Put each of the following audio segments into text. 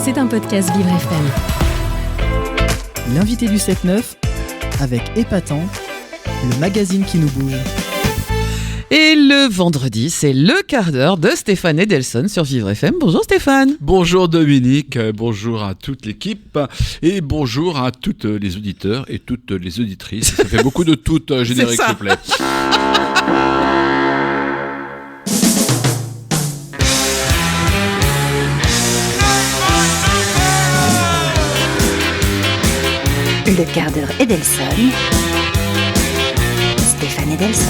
C'est un podcast Vivre FM. L'invité du 7-9 avec Épatant, le magazine qui nous bouge. Et le vendredi, c'est le quart d'heure de Stéphane Edelson sur Vivre FM. Bonjour Stéphane. Bonjour Dominique, bonjour à toute l'équipe et bonjour à toutes les auditeurs et toutes les auditrices. Ça fait beaucoup de toutes génériques, s'il vous plaît. Le quart d'heure Edelson. Stéphane Edelson.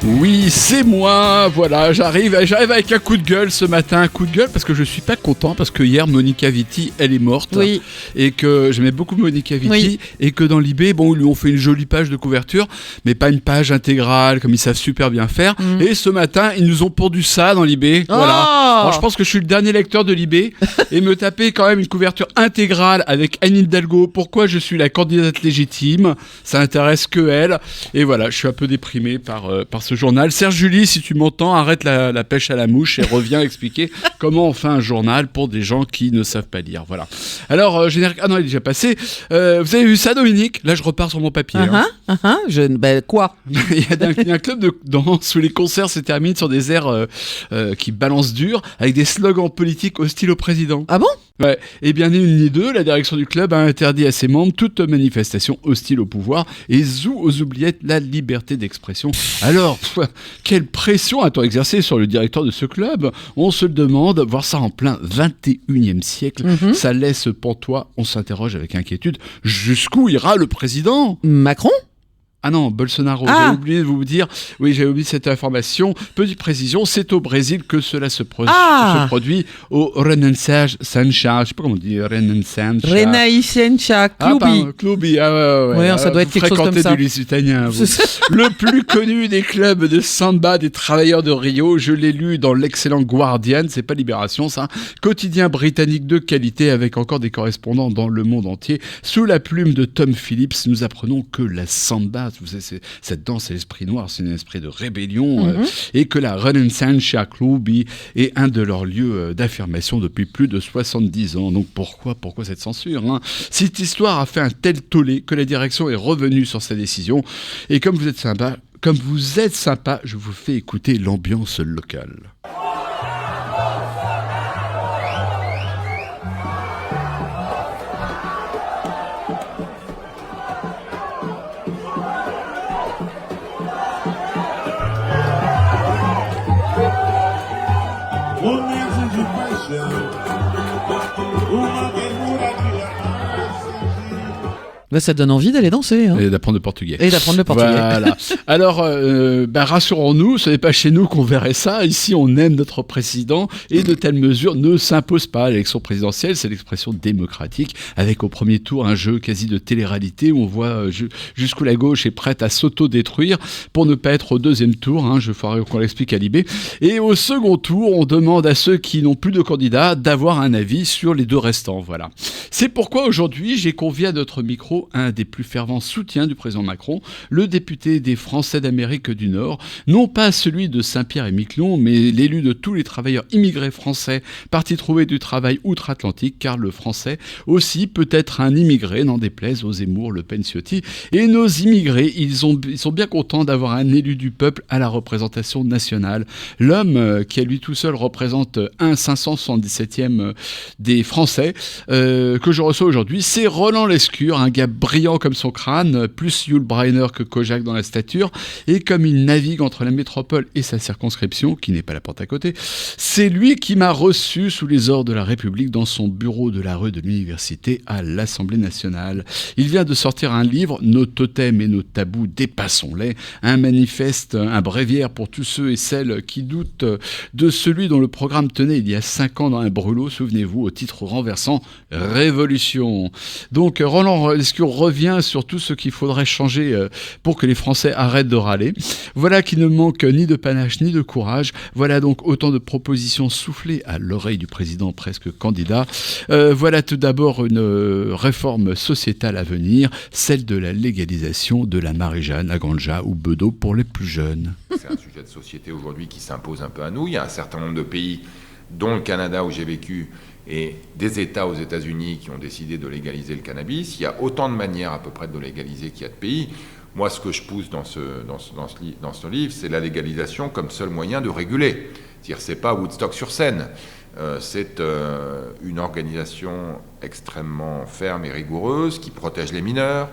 Oui, c'est moi, voilà, j'arrive avec un coup de gueule ce matin, un coup de gueule parce que je suis pas content, parce que hier Monica Vitti, elle est morte, oui. Et que j'aimais beaucoup Monica Vitti, oui. Et que dans l'IB, bon, ils lui ont fait une jolie page de couverture, mais pas une page intégrale comme ils savent super bien faire, et ce matin, ils nous ont pondu ça dans l'IB, voilà. Alors, je pense que je suis le dernier lecteur de l'IB, et me taper quand même une couverture intégrale avec Anne Hidalgo, pourquoi je suis la candidate légitime, ça intéresse que elle, et voilà, je suis un peu déprimé par ce journal. Serge Julie, si tu m'entends, arrête la pêche à la mouche et reviens expliquer comment on fait un journal pour des gens qui ne savent pas lire. Voilà. Alors, générique... Ah non, il est déjà passé. Vous avez vu ça, Dominique ? Là, je repars sur mon papier. Quoi ? Il y a un club de danse où les concerts se terminent sur des airs qui balancent dur, avec des slogans politiques hostiles au président. Ah bon ? Ouais. Et bien, ni une ni deux, la direction du club a interdit à ses membres toute manifestation hostile au pouvoir et zoue aux oubliettes la liberté d'expression. Alors, quelle pression a-t-on exercée sur le directeur de ce club ? On se le demande, voir ça en plein 21e siècle, ça laisse pantois, on s'interroge avec inquiétude. Jusqu'où ira le président ? Macron ? Ah non, Bolsonaro, j'avais oublié de vous dire, oui, j'avais oublié cette information. Petite précision, c'est au Brésil que cela se produit, au Renaissance Sancha, je sais pas comment on dit, Renaissance Clubi. Clubi, ouais, ça doit être quelque chose comme ça. Du Lusitanien, vous. Le plus connu des clubs de samba des travailleurs de Rio, je l'ai lu dans l'excellent Guardian, c'est pas Libération ça, quotidien britannique de qualité avec encore des correspondants dans le monde entier. Sous la plume de Tom Phillips, nous apprenons que la samba, vous savez, cette danse, c'est l'esprit noir, c'est un esprit de rébellion, et que la Renaissance Club est un de leurs lieux d'affirmation depuis plus de 70 ans. Donc pourquoi cette censure, hein ? Cette histoire a fait un tel tollé que la direction est revenue sur sa décision. Et comme vous êtes sympa, je vous fais écouter l'ambiance locale. Là, ça donne envie d'aller danser. Hein. Et d'apprendre le portugais. Voilà. Alors, rassurons-nous, ce n'est pas chez nous qu'on verrait ça. Ici, on aime notre président et de telles mesures ne s'imposent pas. L'élection présidentielle, c'est l'expression démocratique, avec au premier tour un jeu quasi de télé-réalité où on voit jusqu'où la gauche est prête à s'auto-détruire pour ne pas être au deuxième tour. Je ferai qu'on l'explique à l'IB. Et au second tour, on demande à ceux qui n'ont plus de candidats d'avoir un avis sur les deux restants. Voilà. C'est pourquoi aujourd'hui, j'ai convié à notre micro un des plus fervents soutiens du président Macron, le député des Français d'Amérique du Nord, non pas celui de Saint-Pierre-et-Miquelon, mais l'élu de tous les travailleurs immigrés français partis trouver du travail outre-Atlantique, car le français aussi peut être un immigré, n'en déplaise aux Zemmour, Le Pen, Ciotti. Et nos immigrés, ils sont bien contents d'avoir un élu du peuple à la représentation nationale. L'homme qui à lui tout seul représente un 577e des Français, que je reçois aujourd'hui, c'est Roland Lescure, un gars brillant comme son crâne, plus Yul Brynner que Kojak dans la stature, et comme il navigue entre la métropole et sa circonscription, qui n'est pas la porte à côté, c'est lui qui m'a reçu sous les ordres de la République dans son bureau de la rue de l'Université à l'Assemblée nationale. Il vient de sortir un livre, Nos totems et nos tabous, dépassons-les, un manifeste, un bréviaire pour tous ceux et celles qui doutent de celui dont le programme tenait il y a 5 ans dans un brûlot, souvenez-vous, au titre renversant, Révolution. Donc Roland Lescure revient sur tout ce qu'il faudrait changer pour que les Français arrêtent de râler. Voilà qui ne manque ni de panache ni de courage. Voilà donc autant de propositions soufflées à l'oreille du président presque candidat. Voilà tout d'abord une réforme sociétale à venir, celle de la légalisation de la Marie-Jeanne, la ganja ou bedeau pour les plus jeunes. C'est un sujet de société aujourd'hui qui s'impose un peu à nous. Il y a un certain nombre de pays dont le Canada où j'ai vécu, et des États aux États-Unis qui ont décidé de légaliser le cannabis. Il y a autant de manières à peu près de le légaliser qu'il y a de pays. Moi, ce que je pousse dans ce livre, c'est la légalisation comme seul moyen de réguler. C'est-à-dire, c'est pas Woodstock-sur-Seine. C'est une organisation extrêmement ferme et rigoureuse qui protège les mineurs,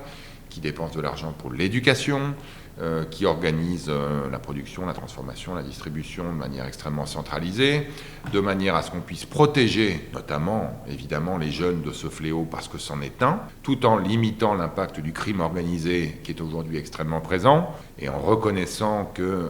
qui dépense de l'argent pour l'éducation, qui organise la production, la transformation, la distribution de manière extrêmement centralisée, de manière à ce qu'on puisse protéger notamment, évidemment, les jeunes de ce fléau parce que c'en est un, tout en limitant l'impact du crime organisé qui est aujourd'hui extrêmement présent, et en reconnaissant que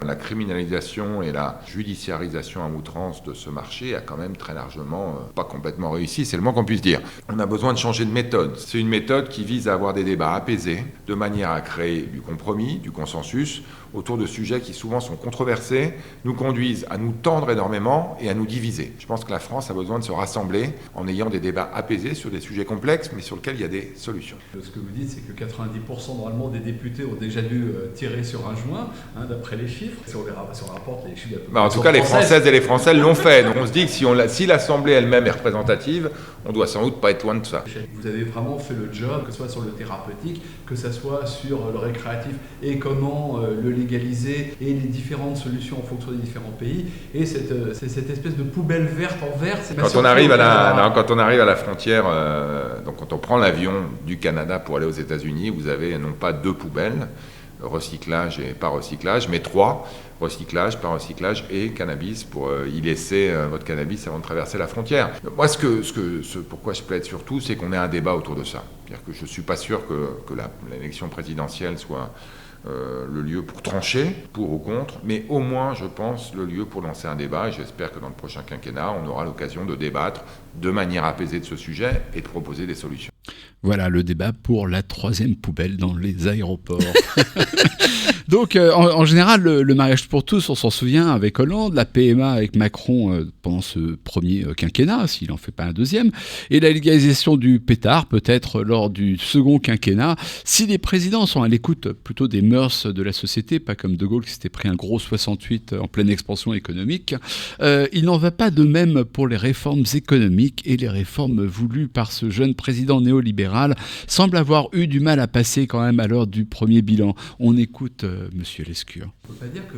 la criminalisation et la judiciarisation à outrance de ce marché a quand même très largement, pas complètement réussi, c'est le moins qu'on puisse dire. On a besoin de changer de méthode. C'est une méthode qui vise à avoir des débats apaisés, de manière à créer du compromis, du consensus, autour de sujets qui souvent sont controversés, nous conduisent à nous tendre énormément et à nous diviser. Je pense que la France a besoin de se rassembler en ayant des débats apaisés sur des sujets complexes, mais sur lesquels il y a des solutions. Ce que vous dites, c'est que 90% normalement des députés ont déjà dû tirer sur un joint, d'après les chiffres. Si on rapporte les chiffres... En tout cas, les Françaises et les Français l'ont fait. Donc on se dit que si l'Assemblée elle-même est représentative, on doit sans doute pas être loin de ça. Vous avez vraiment fait le job, que ce soit sur le thérapeutique, que ce soit sur le récréatif, et comment le légaliser, et les différentes solutions en fonction des différents pays. Et cette espèce de poubelle verte en verre, c'est quand on arrive à la frontière, donc quand on prend l'avion du Canada pour aller aux États-Unis, vous avez non pas 2 poubelles, recyclage et pas recyclage, mais 3, recyclage, pas recyclage et cannabis pour y laisser votre cannabis avant de traverser la frontière. Moi, pourquoi je plaide surtout, c'est qu'on ait un débat autour de ça. C'est-à-dire que je ne suis pas sûr que l'élection présidentielle soit le lieu pour trancher, pour ou contre, mais au moins, je pense, le lieu pour lancer un débat, et j'espère que dans le prochain quinquennat, on aura l'occasion de débattre de manière apaisée de ce sujet et de proposer des solutions. Voilà le débat pour la 3e poubelle dans les aéroports. Donc, en général, le mariage pour tous, on s'en souvient avec Hollande, la PMA avec Macron pendant ce premier quinquennat, s'il n'en fait pas un deuxième, et la légalisation du pétard, peut-être lors du second quinquennat. Si les présidents sont à l'écoute plutôt des mœurs de la société, pas comme De Gaulle qui s'était pris un gros 68 en pleine expansion économique, il n'en va pas de même pour les réformes économiques, et les réformes voulues par ce jeune président néolibéral semblent avoir eu du mal à passer quand même à l'heure du premier bilan. On écoute Monsieur Lescure. On ne peut pas dire que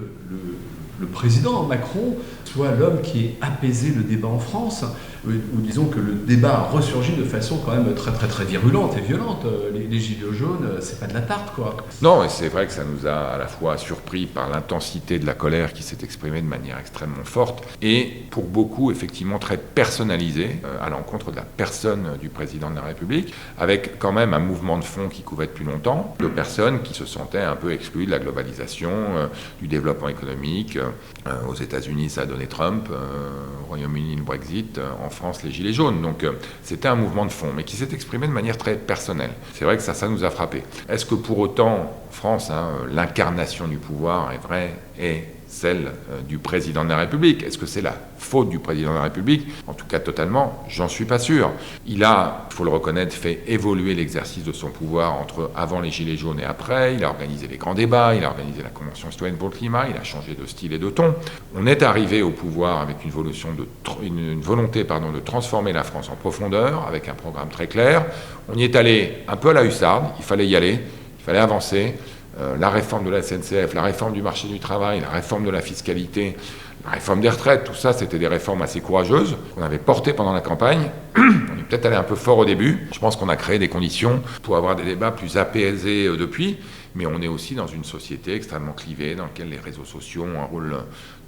le président Macron soit l'homme qui ait apaisé le débat en France, ou disons que le débat a ressurgi de façon quand même très très très virulente et violente. Les gilets jaunes, c'est pas de la tarte, quoi. Non, et c'est vrai que ça nous a à la fois surpris par l'intensité de la colère qui s'est exprimée de manière extrêmement forte, et pour beaucoup effectivement très personnalisée à l'encontre de la personne du président de la République, avec quand même un mouvement de fond qui couvait depuis longtemps, de personnes qui se sentaient un peu exclues de la globalisation, du développement économique. Aux États-Unis, ça a donné Trump, au Royaume-Uni, le Brexit, en France, les Gilets jaunes. Donc c'était un mouvement de fond, mais qui s'est exprimé de manière très personnelle. C'est vrai que ça nous a frappé. Est-ce que pour autant, France, l'incarnation du pouvoir est vraie et celle du président de la République? Est-ce que c'est la faute du président de la République? En tout cas, totalement, j'en suis pas sûr. Il a, il faut le reconnaître, fait évoluer l'exercice de son pouvoir entre avant les Gilets jaunes et après. Il a organisé les grands débats, il a organisé la Convention citoyenne pour le climat, il a changé de style et de ton. On est arrivé au pouvoir avec une volonté de transformer la France en profondeur, avec un programme très clair. On y est allé un peu à la hussarde, il fallait y aller, il fallait avancer. La réforme de la SNCF, la réforme du marché du travail, la réforme de la fiscalité, la réforme des retraites, tout ça, c'était des réformes assez courageuses qu'on avait portées pendant la campagne. On est peut-être allé un peu fort au début. Je pense qu'on a créé des conditions pour avoir des débats plus apaisés depuis, mais on est aussi dans une société extrêmement clivée, dans laquelle les réseaux sociaux ont un rôle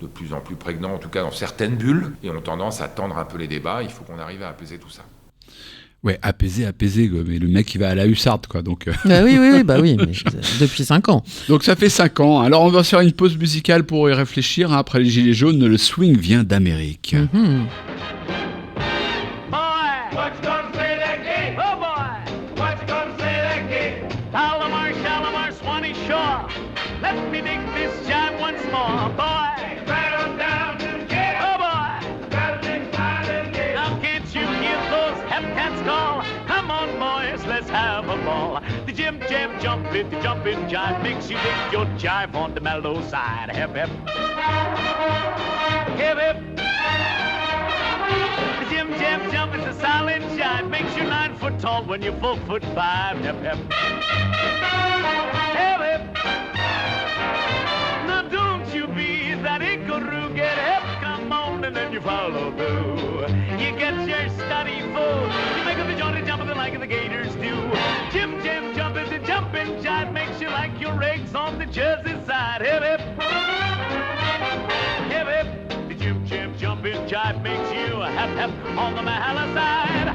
de plus en plus prégnant, en tout cas dans certaines bulles, et ont tendance à tendre un peu les débats. Il faut qu'on arrive à apaiser tout ça. Ouais, apaisé, mais le mec il va à la hussarde, quoi. Donc, oui, mais depuis 5 ans. Donc ça fait 5 ans. Alors on va faire une pause musicale pour y réfléchir. Après les Gilets jaunes, le swing vient d'Amérique. The Jim Jam jump, if the jumping jive makes you dig your jive on the mellow side. Hip hip, hip hip. The Jim Jam jump is a silent jive, makes you 9 foot tall when you're 4'5". Hip hip. Hip hip. Now don't you be that inkaroo, get hip, come on, and then you follow through. You get your study full, you make up the joint and jump like the Gators do. Jim Jam jump is a jumping jive, makes you like your eggs on the Jersey side. Hip hip. Hip hip. The Jim Jam jumping jive makes you hep hep on the Mahala side.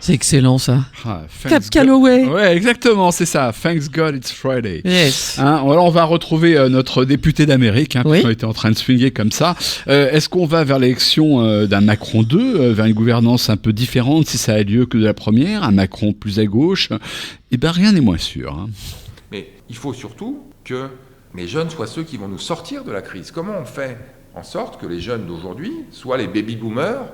C'est excellent ça. Ah, Cap Calloway. Ouais, exactement, c'est ça. Thanks God it's Friday. Yes. Alors on va retrouver notre député d'Amérique, Oui. qui était en train de swinguer comme ça. Est-ce qu'on va vers l'élection d'un Macron 2, vers une gouvernance un peu différente si ça a lieu que de la première, un Macron plus à gauche? Eh bien, rien n'est moins sûr. Hein. Mais il faut surtout que les jeunes soient ceux qui vont nous sortir de la crise. Comment on fait en sorte que les jeunes d'aujourd'hui soient les baby-boomers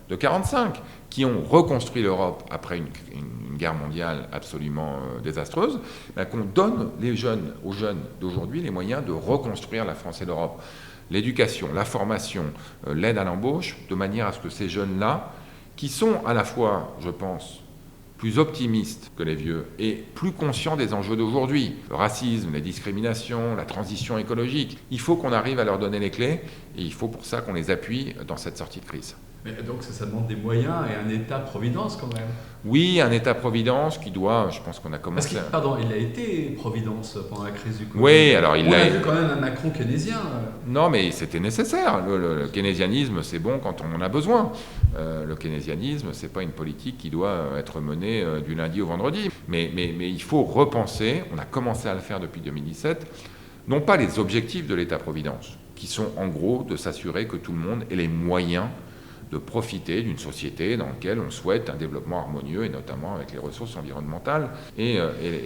de 45, qui ont reconstruit l'Europe après une guerre mondiale absolument désastreuse, qu'on donne aux jeunes d'aujourd'hui les moyens de reconstruire la France et l'Europe. L'éducation, la formation, l'aide à l'embauche, de manière à ce que ces jeunes-là, qui sont à la fois, je pense, plus optimistes que les vieux et plus conscients des enjeux d'aujourd'hui, le racisme, les discriminations, la transition écologique, il faut qu'on arrive à leur donner les clés et il faut pour ça qu'on les appuie dans cette sortie de crise. Mais donc ça demande des moyens et un État-providence quand même. Oui, un État-providence qui doit, je pense qu'on a commencé... Pardon, il a été providence pendant la crise du Covid. Oui, alors on a vu quand même un Macron keynésien. Non, mais c'était nécessaire. Le keynésianisme, c'est bon quand on en a besoin. Le keynésianisme, c'est pas une politique qui doit être menée du lundi au vendredi. Mais il faut repenser, on a commencé à le faire depuis 2017, non pas les objectifs de l'État-providence, qui sont en gros de s'assurer que tout le monde ait les moyens de profiter d'une société dans laquelle on souhaite un développement harmonieux, et notamment avec les ressources environnementales et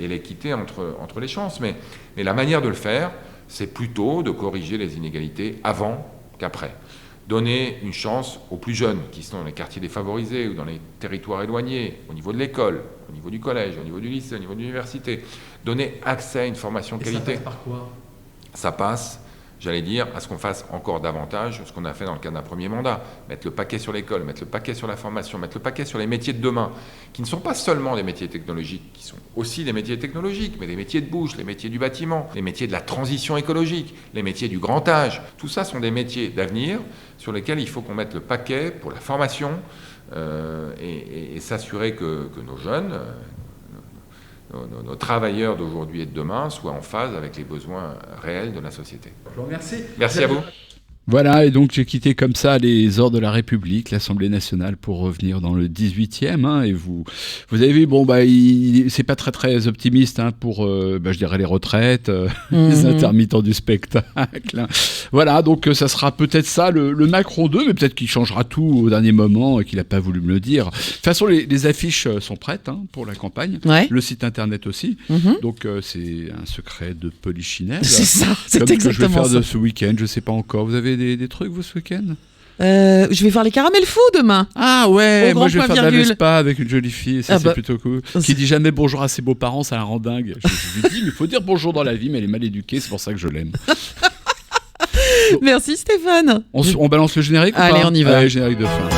l'équité entre les chances. Mais la manière de le faire, c'est plutôt de corriger les inégalités avant qu'après. Donner une chance aux plus jeunes qui sont dans les quartiers défavorisés ou dans les territoires éloignés, au niveau de l'école, au niveau du collège, au niveau du lycée, au niveau de l'université. Donner accès à une formation de qualité. Ça passe par quoi ? Ça passe, j'allais dire, à ce qu'on fasse encore davantage ce qu'on a fait dans le cadre d'un premier mandat. Mettre le paquet sur l'école, mettre le paquet sur la formation, mettre le paquet sur les métiers de demain, qui ne sont pas seulement des métiers technologiques, qui sont aussi des métiers technologiques, mais les métiers de bouche, les métiers du bâtiment, les métiers de la transition écologique, les métiers du grand âge. Tout ça sont des métiers d'avenir sur lesquels il faut qu'on mette le paquet pour la formation et s'assurer que nos jeunes... Nos travailleurs d'aujourd'hui et de demain soient en phase avec les besoins réels de la société. Je vous remercie. Merci à vous. Voilà, et donc j'ai quitté comme ça les ors de la République, l'Assemblée nationale, pour revenir dans le 18e. Hein, et vous avez vu, c'est pas très optimiste pour, je dirais, les retraites, les intermittents du spectacle. Hein. Voilà, donc ça sera peut-être ça, le Macron 2, mais peut-être qu'il changera tout au dernier moment et qu'il n'a pas voulu me le dire. De toute façon, les affiches sont prêtes pour la campagne, ouais. Le site internet aussi. Donc c'est un secret de polichinelle. C'est ça, c'est comme exactement ça. Que je vais faire de ce week-end, je sais pas encore. Vous avez des trucs, vous, ce week-end ? Je vais voir les caramels fous demain. Ah ouais, moi je vais faire de la virgule. Vespa avec une jolie fille, ça c'est plutôt cool. Qui dit jamais bonjour à ses beaux-parents, ça la rend dingue. Je lui dis, mais il faut dire bonjour dans la vie, mais elle est mal éduquée, c'est pour ça que je l'aime. Merci Stéphane. On balance le générique ou pas ? Allez, on y va. Allez, générique de fin.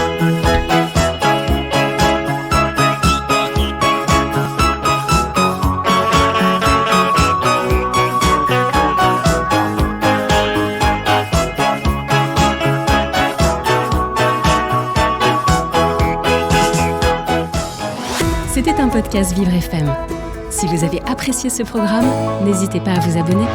C'était un podcast Vivre FM. Si vous avez apprécié ce programme, n'hésitez pas à vous abonner.